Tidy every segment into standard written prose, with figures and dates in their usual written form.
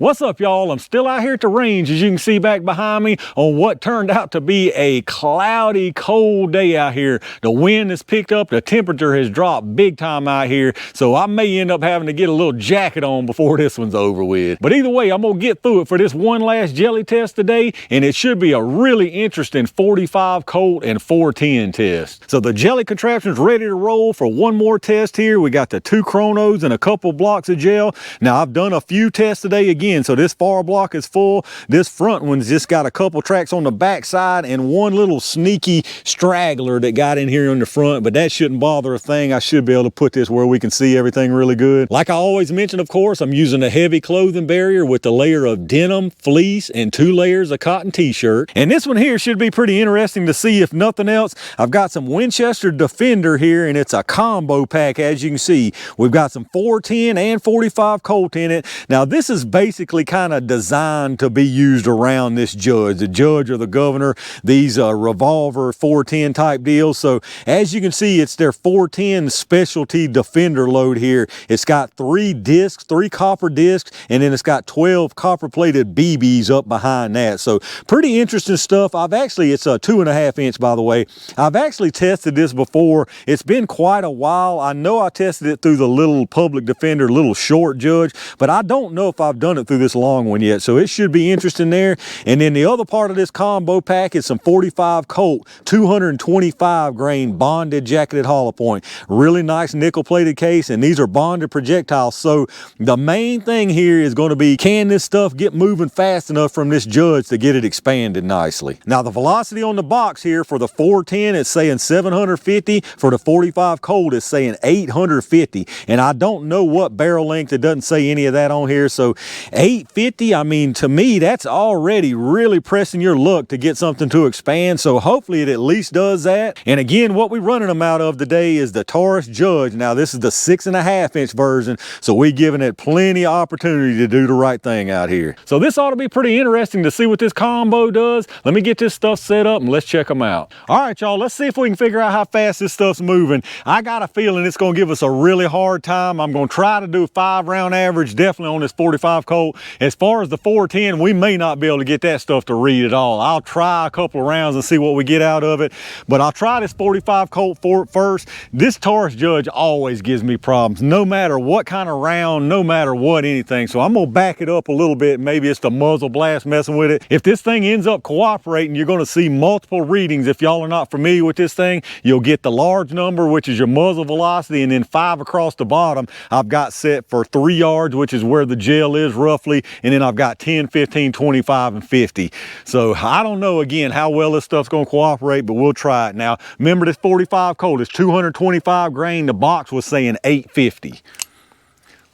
What's up, y'all? I'm still out here at the range, as you can see back behind me, on what turned out to be a cloudy, cold day out here. The wind has picked up, the temperature has dropped big time out here, so I may end up having to get a little jacket on before this one's over with. But either way, I'm gonna get through it for this one last jelly test today, and it should be a really interesting 45 Colt and 410 test. So the jelly contraption's ready to roll for one more test here. We got the 2 chronos and a couple blocks of gel. Now, I've done a few tests today again, so this far block is full. This front one's just got a couple tracks on the back side and one little sneaky straggler that got in here on the front, but that shouldn't bother a thing. I should be able to put this where we can see everything really good. Like I always mention, of course, I'm using a heavy clothing barrier with a layer of denim, fleece, and 2 layers of cotton t-shirt. And this one here should be pretty interesting to see, if nothing else. I've got some Winchester Defender here, and it's a combo pack, as you can see. We've got some 410 and 45 Colt in it. Now, this is basically kind of designed to be used around this judge, the judge or the governor, these revolver 410 type deals. So as you can see, it's their 410 specialty defender load here. It's got 3 discs, 3 copper discs, and then it's got 12 copper plated BBs up behind that. So pretty interesting stuff. It's a 2.5 inch, by the way. I've actually tested this before. It's been quite a while. I know I tested it through the little public defender, little short judge, but I don't know if I've done it through this long one yet, so it should be interesting there. And then the other part of this combo pack is some 45 Colt 225 grain bonded jacketed hollow point. Really nice nickel plated case, and these are bonded projectiles. So the main thing here is going to be, can this stuff get moving fast enough from this judge to get it expanded nicely? Now, the velocity on the box here for the 410, it's saying 750. For the 45 Colt, it's saying 850. And I don't know what barrel length. It doesn't say any of that on here. So 850, I mean, to me, that's already really pressing your luck to get something to expand. So hopefully it at least does that. And again, what we're running them out of today is the Taurus Judge. Now, this is the 6.5 inch version, so we're giving it plenty of opportunity to do the right thing out here. So this ought to be pretty interesting to see what this combo does. Let me get this stuff set up and let's check them out. All right, y'all, let's see if we can figure out how fast this stuff's moving. I got a feeling it's going to give us a really hard time. I'm going to try to do a 5-round average, definitely on this 45 Colt. As far as the 410, we may not be able to get that stuff to read at all. I'll try a couple of rounds and see what we get out of it, but I'll try this 45 Colt first. This Taurus Judge always gives me problems, no matter what kind of round, no matter what anything. So I'm gonna back it up a little bit. Maybe it's the muzzle blast messing with it. If this thing ends up cooperating, you're gonna see multiple readings. If y'all are not familiar with this thing, you'll get the large number, which is your muzzle velocity, and then 5 across the bottom I've got set for 3 yards, which is where the gel is roughly, and then I've got 10, 15, 25, and 50. So I don't know, again, how well this stuff's gonna cooperate, but we'll try it. Now, remember, this 45 Colt is 225 grain. The box was saying 850.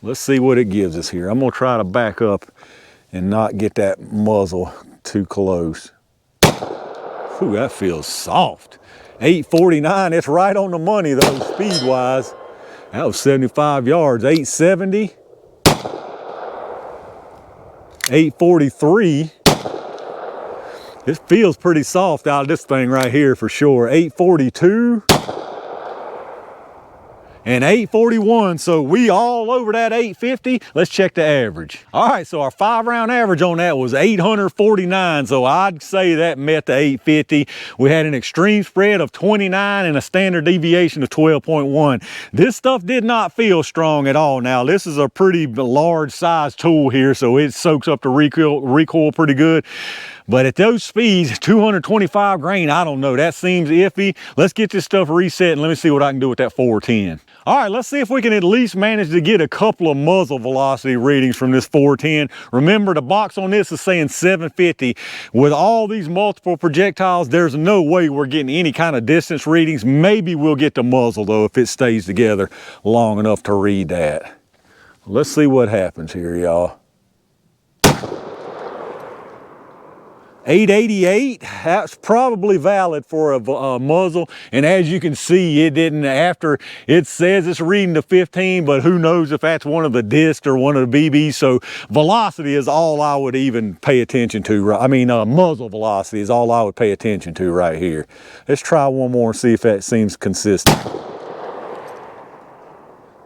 Let's see what it gives us here. I'm gonna try to back up and not get that muzzle too close. Ooh, that feels soft. 849, it's right on the money though, speed-wise. That was 75 yards. 870. 843. It feels pretty soft out of this thing right here for sure. 842. And 841, so we all over that 850. Let's check the average. All right, so our 5-round average on that was 849, so I'd say that met the 850. We had an extreme spread of 29 and a standard deviation of 12.1. This stuff did not feel strong at all. Now, this is a pretty large size tool here, so it soaks up the recoil pretty good. But at those speeds, 225 grain, I don't know, that seems iffy. Let's get this stuff reset and let me see what I can do with that 410. All right, let's see if we can at least manage to get a couple of muzzle velocity readings from this 410. Remember, the box on this is saying 750. With all these multiple projectiles, there's no way we're getting any kind of distance readings. Maybe we'll get the muzzle though if it stays together long enough to read that. Let's see what happens here, y'all. 888, that's probably valid for a muzzle. And as you can see, it didn't, after it says it's reading to 15, but who knows if that's one of the discs or one of the BBs. So velocity is all I would even pay attention to. I mean, muzzle velocity is all I would pay attention to right here. Let's try one more and see if that seems consistent.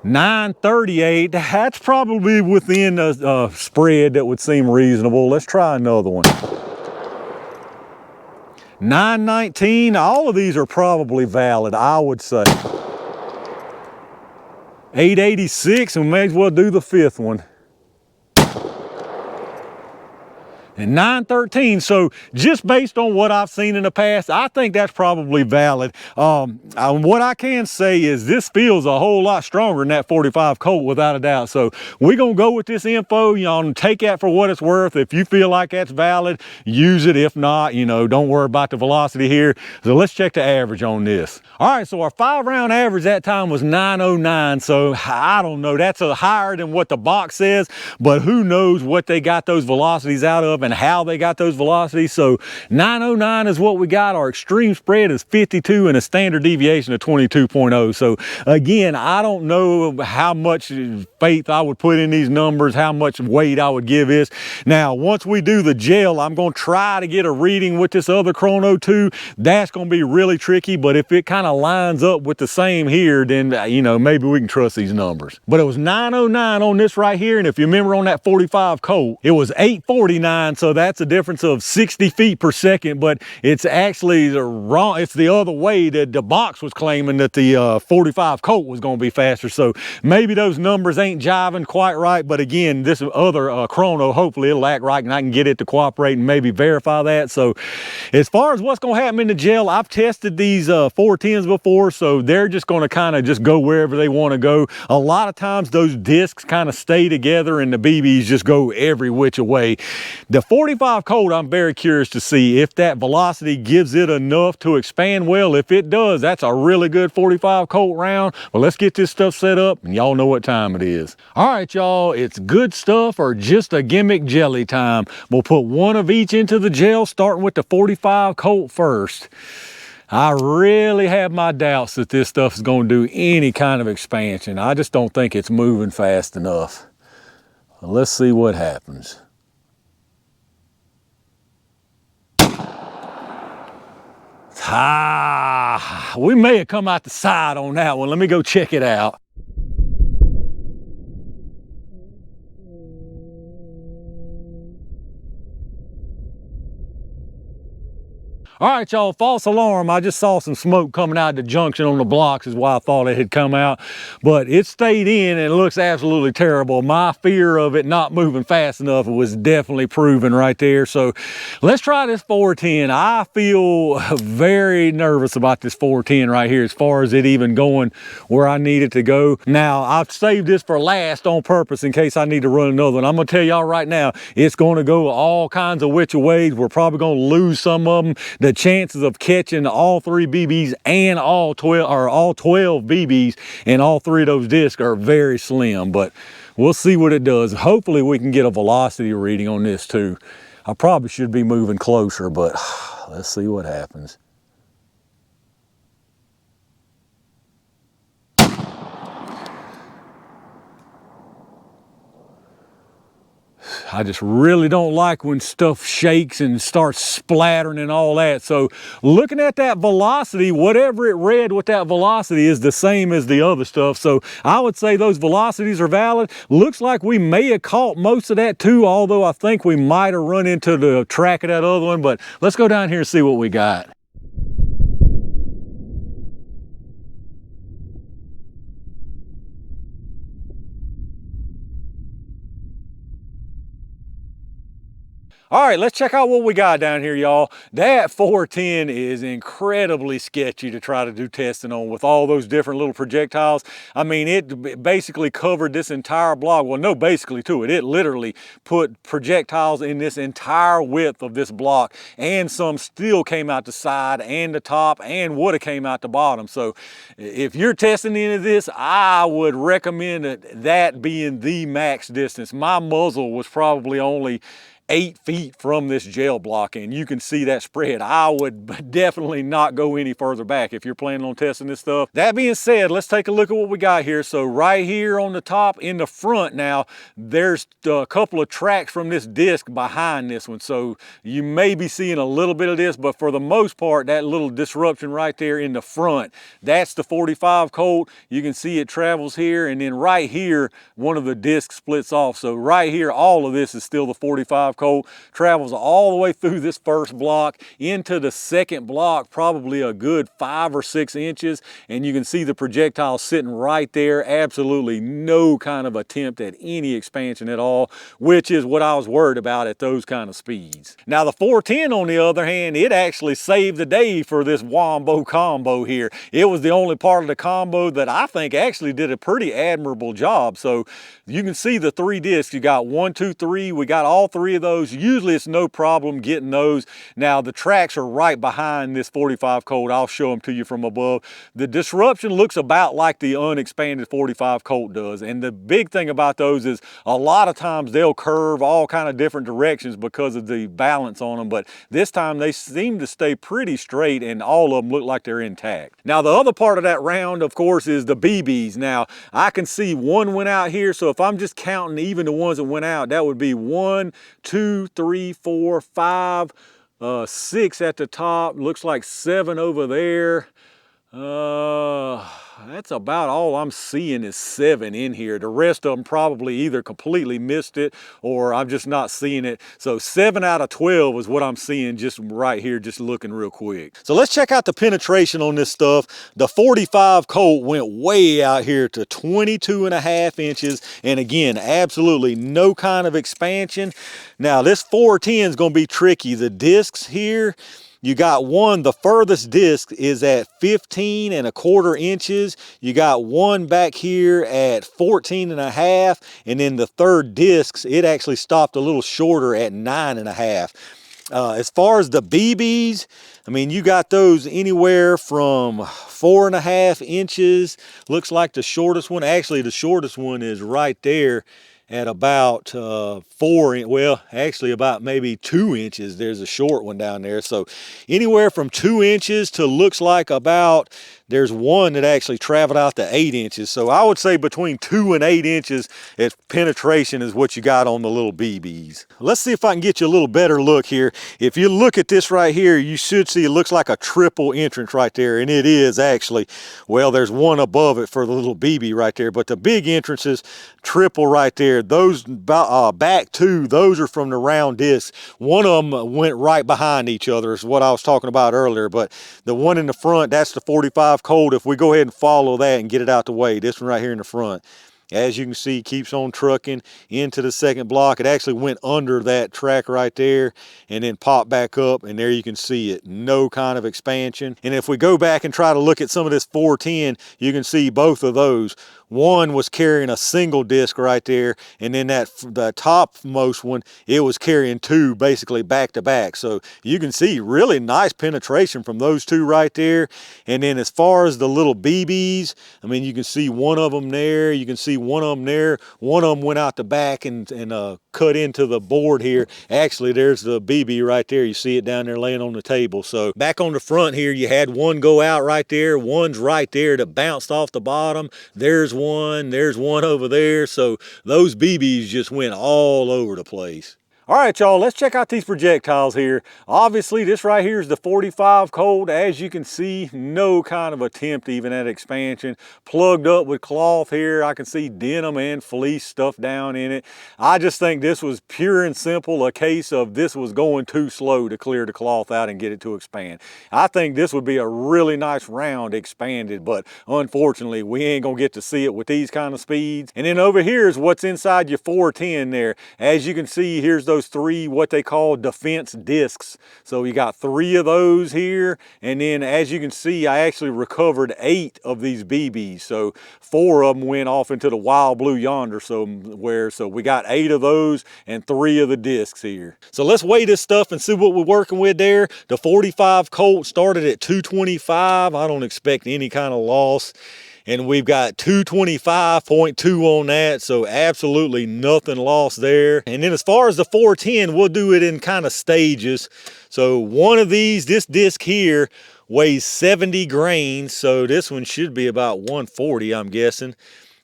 938, that's probably within a spread that would seem reasonable. Let's try another one. 919, all of these are probably valid, I would say. 886, and we may as well do the fifth one. And 913, so just based on what I've seen in the past, I think that's probably valid. What I can say is this feels a whole lot stronger than that 45 Colt, without a doubt. So we're gonna go with this info, take that for what it's worth. If you feel like that's valid, use it. If not, don't worry about the velocity here. So let's check the average on this. All right, so our 5-round average that time was 909. So I don't know, that's higher than what the box says, but who knows what they got those velocities out of and how they got those velocities. So 909 is what we got. Our extreme spread is 52 and a standard deviation of 22.0. So again, I don't know how much faith I would put in these numbers, how much weight I would give this. Now, once we do the gel, I'm going to try to get a reading with this other chrono too. That's going to be really tricky, but if it kind of lines up with the same here, then maybe we can trust these numbers. But it was 909 on this right here, and if you remember on that 45 Colt, it was 849. So that's a difference of 60 feet per second, but it's actually wrong. It's the other way that the box was claiming that the 45 Colt was going to be faster. So maybe those numbers ain't jiving quite right. But again, this other chrono, hopefully it'll act right and I can get it to cooperate and maybe verify that. So as far as what's going to happen in the gel, I've tested these 410s before, so they're just going to kind of just go wherever they want to go. A lot of times those discs kind of stay together and the BBs just go every which way. The 45 Colt, I'm very curious to see if that velocity gives it enough to expand well. If it does, that's a really good 45 Colt round. Well, let's get this stuff set up and y'all know what time it is. All right, y'all, it's good stuff or just a gimmick jelly time. We'll put one of each into the gel, starting with the 45 Colt first. I really have my doubts that this stuff is going to do any kind of expansion. I just don't think it's moving fast enough. Well, let's see what happens. We may have come out the side on that one. Let me go check it out. All right, y'all, false alarm. I just saw some smoke coming out of the junction on the blocks is why I thought it had come out, but it stayed in and it looks absolutely terrible. My fear of it not moving fast enough was definitely proven right there. So let's try this 410. I feel very nervous about this 410 right here as far as it even going where I need it to go. Now, I've saved this for last on purpose in case I need to run another one. I'm gonna tell y'all right now, it's gonna go all kinds of which ways. We're probably gonna lose some of them. The chances of catching all 3 BBs and all 12 BBs and all 3 of those discs are very slim, but we'll see what it does. Hopefully we can get a velocity reading on this too. I probably should be moving closer, but let's see what happens. I just really don't like when stuff shakes and starts splattering and all that. So looking at that velocity, whatever it read with that velocity is the same as the other stuff. So I would say those velocities are valid. Looks like we may have caught most of that too, although I think we might have run into the track of that other one. But let's go down here and see what we got. All right, let's check out what we got down here, y'all. That 410 is incredibly sketchy to try to do testing on with all those different little projectiles. I mean, it basically covered this entire block. Well, no, basically to it. It literally put projectiles in this entire width of this block, and some still came out the side and the top and would have came out the bottom. So if you're testing any of this, I would recommend that being the max distance. My muzzle was probably only 8 feet from this gel block, and you can see that spread. I would definitely not go any further back if you're planning on testing this stuff. That being said, let's take a look at what we got here. So right here on the top in the front now, there's a couple of tracks from this disc behind this one. So you may be seeing a little bit of this, but for the most part, that little disruption right there in the front, that's the 45 Colt. You can see it travels here, and then right here, one of the discs splits off. So right here, all of this is still the 45 Colt. Travels all the way through this first block into the second block, probably a good 5 or 6 inches, and you can see the projectile sitting right there. Absolutely no kind of attempt at any expansion at all, which is what I was worried about at those kind of speeds. Now the 410 on the other hand, it actually saved the day for this WOMBO combo here. It was the only part of the combo that I think actually did a pretty admirable job. So you can see the 3 discs. You got 1, 2, 3. We got all 3 of those. Usually it's no problem getting those. Now the tracks are right behind this 45 Colt. I'll show them to you from above. The disruption looks about like the unexpanded 45 Colt does. And the big thing about those is a lot of times they'll curve all kind of different directions because of the balance on them. But this time they seem to stay pretty straight, and all of them look like they're intact. Now the other part of that round, of course, is the BBs. Now I can see one went out here. So if I'm just counting even the ones that went out, that would be 1, 2, 3, 4, 5, 6 at the top. Looks like 7 over there. That's about all I'm seeing is 7 in here. The rest of them probably either completely missed it or I'm just not seeing it. So 7 out of 12 is what I'm seeing just right here, just looking real quick. So let's check out the penetration on this stuff. The 45 Colt went way out here to 22.5 inches. And again, absolutely no kind of expansion. Now this 410 is going to be tricky. The discs here, you got one, the furthest disc is at 15.25 inches. You got one back here at 14.5. And then the third disc, it actually stopped a little shorter at 9.5. As far as the BBs, I mean, you got those anywhere from 4.5 inches. Looks like the shortest one, actually the shortest one is right there at about 4, well, actually about maybe 2 inches. There's a short one down there. So anywhere from 2 inches to looks like about, there's one that actually traveled out to 8 inches. So I would say between 2 and 8 inches at penetration is what you got on the little BBs. Let's see if I can get you a little better look here. If you look at this right here, you should see it looks like a triple entrance right there. And it is actually, well, there's one above it for the little BB right there. But the big entrances, triple right there. Those back 2, those are from the round disc. One of them went right behind each other is what I was talking about earlier. But the one in the front, that's the 45 Colt. If we go ahead and follow that and get it out the way, this one right here in the front, as you can see, keeps on trucking into the second block. It actually went under that track right there and then popped back up, and there you can see it. No kind of expansion. And if we go back and try to look at some of this 410, you can see both of those. One was carrying a single disc right there, and then the topmost one, it was carrying 2 basically back to back. So you can see really nice penetration from those 2 right there. And then as far as the little BBs, I mean, you can see one of them there, you can see one of them there. One of them went out the back and cut into the board here. Actually, there's the BB right there. You see it down there laying on the table. So back on the front here, you had one go out right there. One's right there that bounced off the bottom. There's one over there. So those BBs just went all over the place. All right, y'all, let's check out these projectiles here. Obviously, this right here is the 45 Colt. As you can see, no kind of attempt even at expansion. Plugged up with cloth here. I can see denim and fleece stuff down in it. I just think this was pure and simple a case of this was going too slow to clear the cloth out and get it to expand. I think this would be a really nice round expanded, but unfortunately, we ain't gonna get to see it with these kind of speeds. And then over here is what's inside your 410 there. As you can see, here's those 3 what they call defense discs. So you got 3 of those here, and then as you can see, I actually recovered 8 of these BBs. So 4 of them went off into the wild blue yonder somewhere. So we got 8 of those and 3 of the discs here. So let's weigh this stuff and see what we're working with there. The 45 Colt started at 225. I don't expect any kind of loss. and we've got 225.2 on that, so absolutely nothing lost there. And then as far as the 410, we'll do it in kind of stages. So one of these, this disc here weighs 70 grains, so this one should be about 140, I'm guessing.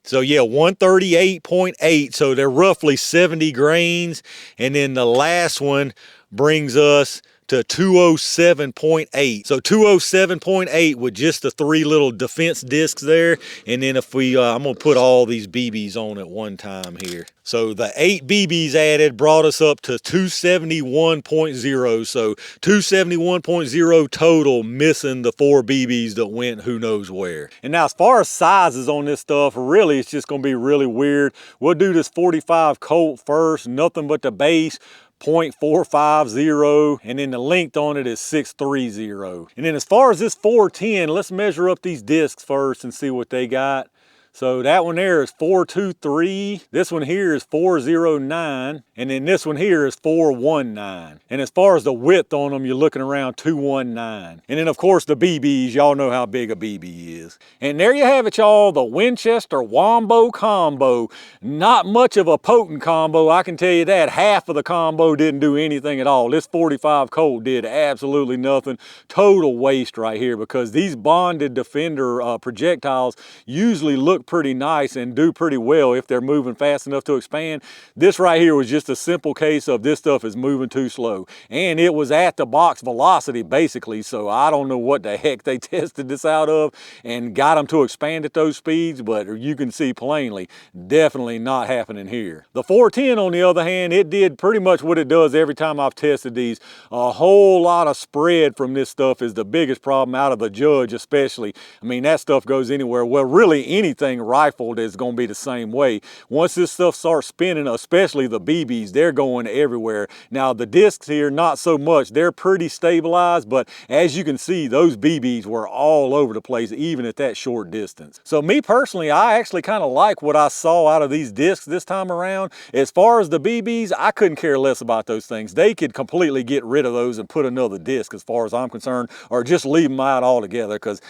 So yeah, 138.8, so they're roughly 70 grains. And then the last one brings us to 207.8. So 207.8 with just the 3 little defense discs there. And then if we, I'm gonna put all these BBs on at one time here. So the 8 BBs added brought us up to 271.0. So 271.0 total, missing the 4 BBs that went who knows where. And now as far as sizes on this stuff, really it's just gonna be really weird. We'll do this 45 Colt first, nothing but the base. 0.450, and then the length on it is 630. And then as far as this 410, let's measure up these discs first and see what they got. So that one there is 423, this one here is 409, and then this one here is 419. And as far as the width on them, you're looking around 219. And then of course the BBs, y'all know how big a BB is. And there you have it, y'all, the Winchester WOMBO combo. Not much of a potent combo, I can tell you that. Half of the combo didn't do anything at all. This 45 Colt did absolutely nothing. Total waste right here, because these bonded Defender projectiles usually look pretty nice and do pretty well if they're moving fast enough to expand. This right here was just a simple case of this stuff is moving too slow, and it was at the box velocity basically, so I don't know what the heck they tested this out of and got them to expand at those speeds, but you can see plainly definitely not happening here. The 410 on the other hand, it did pretty much what it does every time I've tested these. A whole lot of spread from this stuff is the biggest problem out of the Judge especially. I mean, that stuff goes anywhere. Well, really anything rifled is going to be the same way. Once this stuff starts spinning, especially the BBs, they're going everywhere. Now the discs here, not so much. They're pretty stabilized, but as you can see, those BBs were all over the place, even at that short distance. So me personally, I actually kind of like what I saw out of these discs this time around. As far as the BBs, I couldn't care less about those things. They could completely get rid of those and put another disc as far as I'm concerned, or just leave them out altogether, because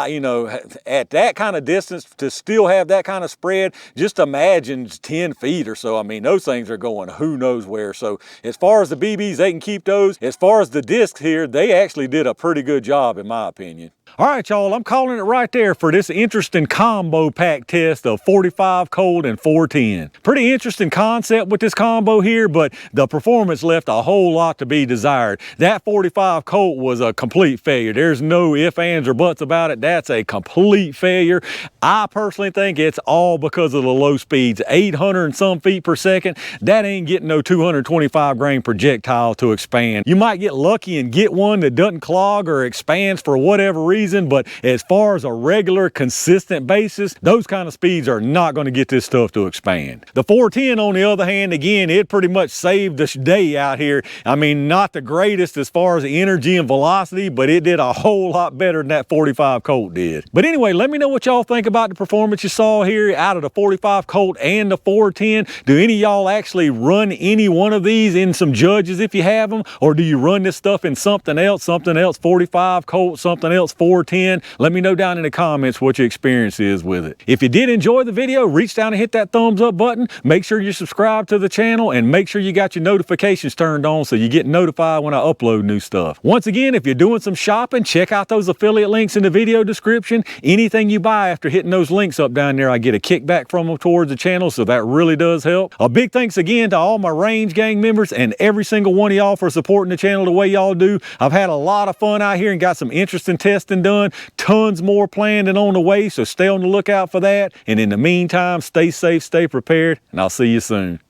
you know, at that kind of distance, to still have that kind of spread, just imagine 10 feet or so. I mean, those things are going who knows where. So as far as the BBs, they can keep those. As far as the discs here, they actually did a pretty good job in my opinion. All right, y'all, I'm calling it right there for this interesting combo pack test of 45 Colt and 410. Pretty interesting concept with this combo here, but the performance left a whole lot to be desired. That 45 Colt was a complete failure. There's no ifs, ands, or buts about it. That's a complete failure. I personally think it's all because of the low speeds. 800 and some feet per second, that ain't getting no 225 grain projectile to expand. You might get lucky and get one that doesn't clog or expands for whatever reason, but as far as a regular consistent basis, those kind of speeds are not going to get this stuff to expand. The 410 on the other hand, again, it pretty much saved the day out here. I mean, not the greatest as far as energy and velocity, but it did a whole lot better than that 45 Colt did. But anyway, let me know what y'all think about the performance you saw here out of the 45 Colt and the 410. Do any of y'all actually run any one of these in some Judges if you have them, or do you run this stuff in something else 45 Colt, something else 410? Let me know down in the comments what your experience is with it. If you did enjoy the video, reach down and hit that thumbs up button. Make sure you subscribe to the channel and make sure you got your notifications turned on so you get notified when I upload new stuff. Once again, if you're doing some shopping, check out those affiliate links in the video description. Anything you buy after hitting those links up down there, I get a kickback from them towards the channel, so that really does help. A big thanks again to all my Range Gang members and every single one of y'all for supporting the channel the way y'all do. I've had a lot of fun out here and got some interesting testing done. Tons more planned and on the way, so stay on the lookout for that. And in the meantime, stay safe, stay prepared, and I'll see you soon.